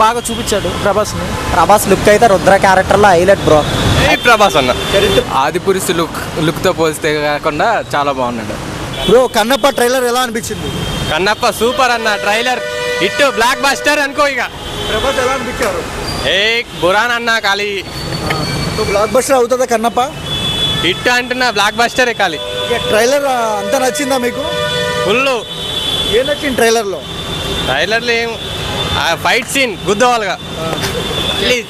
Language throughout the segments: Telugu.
బాగా చూపించాడు ప్రభాస్ని. ప్రభాస్ లుక్ అయితే రుద్ర క్యారెక్టర్లో హైలైట్ బ్రో. ప్రభాస్ అన్న ఆదిపురుషు లుక్తో పోలిస్తే కాకుండా చాలా బాగున్నాడు బ్రో. కన్నప్ప ట్రైలర్ ఎలా అనిపించింది? కన్నప్ప సూపర్ అన్న, ట్రైలర్ హిట్, బ్లాక్ బస్టర్ అనుకో. ఇక ప్రభాస్ ఎలా అనిపించారు? ఏ బురాన్ అన్న ఖాళీ బ్లాక్ బస్టర్ అవుతుందా కన్నప్ప? హిట్ అంటున్నా, బ్లాక్ బస్టర్ ఖాళీ. ట్రైలర్ అంతా నచ్చిందా మీకు? ఫుల్. ఏం నచ్చింది ట్రైలర్లో? ట్రైలర్లో ఏం ఫైట్ సీన్ గుద్దవాలుగా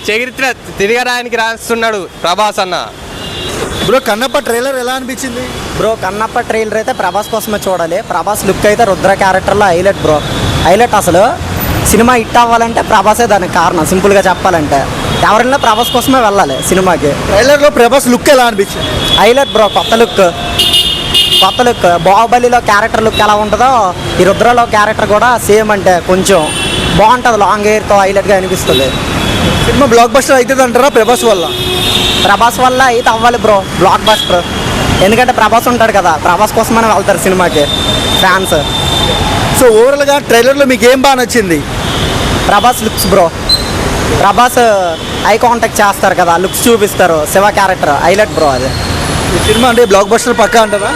చరిత్ర తిరగడానికి రాస్తున్నాడు ప్రభాస్ అన్న. బ్రో కన్నప్ప ట్రైలర్ ఎలా అనిపించింది? బ్రో కన్నప్ప ట్రైలర్ అయితే ప్రభాస్ కోసమే చూడాలి. ప్రభాస్ లుక్ అయితే రుద్ర క్యారెక్టర్లో హైలైట్ బ్రో. హైలైట్. అసలు సినిమా హిట్ అవ్వాలంటే ప్రభాసే దానికి కారణం. సింపుల్గా చెప్పాలంటే ఎవరైనా ప్రభాస్ కోసమే వెళ్ళాలి సినిమాకి. ట్రైలర్లో ప్రభాస్ లుక్ ఎలా అనిపించింది? Highlight bro. కొత్త లుక్. బాహుబలిలో క్యారెక్టర్ లుక్ ఎలా ఉంటుందో ఈ రుద్రలో క్యారెక్టర్ కూడా సేమ్, అంటే కొంచెం బాగుంటుంది. లాంగ్ హెయిర్తో హైలైట్గా అనిపిస్తుంది. సినిమా బ్లాక్ బస్టర్ అవుతుంది అంటారా ప్రభాస్ వల్ల? ప్రభాస్ వల్ల అయితే అవ్వాలి బ్రో బ్లాక్ బస్టర్. ఎందుకంటే ప్రభాస్ ఉంటాడు కదా, ప్రభాస్ కోసమనే వెళ్తారు సినిమాకి ఫ్యాన్స్. సో ఓవరాల్గా ట్రైలర్లో మీకు ఏం బాగా నచ్చింది? Prabhas looks bro. Prabhas eye contact చేస్తారు కదా, లుక్స్ చూపిస్తారు. Shiva character highlight bro. అది ఈ సినిమా అంటే బ్లాక్ బస్టర్ పక్కా అంటారా?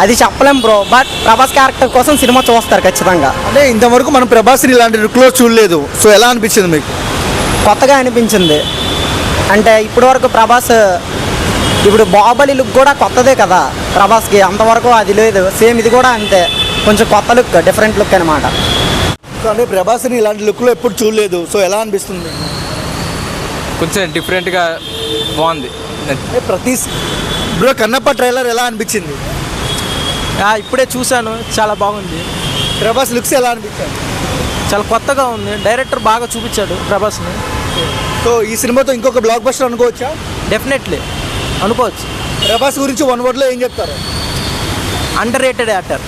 అది చెప్పలేం బ్రో, బట్ ప్రభాస్ క్యారెక్టర్ కోసం సినిమా చూస్తారు ఖచ్చితంగా. అంటే ఇంతవరకు మనం ప్రభాస్ని ఇలాంటి లుక్లో చూడలేదు. సో ఎలా అనిపించింది మీకు? కొత్తగా అనిపించింది. అంటే ఇప్పటి వరకు ప్రభాస్, ఇప్పుడు బాహుబలి లుక్ కూడా కొత్తదే కదా ప్రభాస్కి, అంతవరకు అది లేదు. సేమ్ ఇది కూడా అంతే, కొంచెం కొత్త లుక్, డిఫరెంట్ లుక్ అనమాట. సో అంటే ప్రభాస్ని ఇలాంటి లుక్లో ఎప్పుడు చూడలేదు. సో ఎలా అనిపిస్తుంది? కొంచెం డిఫరెంట్గా బాగుంది. ప్రతి బ్రో కన్నప్ప ట్రైలర్ ఎలా అనిపించింది? ఇప్పుడే చూశాను, చాలా బాగుంది. ప్రభాస్ లుక్స్ ఎలా అనిపించాయి? చాలా కొత్తగా ఉంది. డైరెక్టర్ బాగా చూపించాడు ప్రభాస్ని. సో ఈ సినిమాతో ఇంకొక బ్లాక్ బస్టర్ అనుకోవచ్చా? డెఫినెట్లీ అనుకోవచ్చు. ప్రభాస్ గురించి వన్ వర్డ్లో ఏం చెప్తారు? Under rated actor.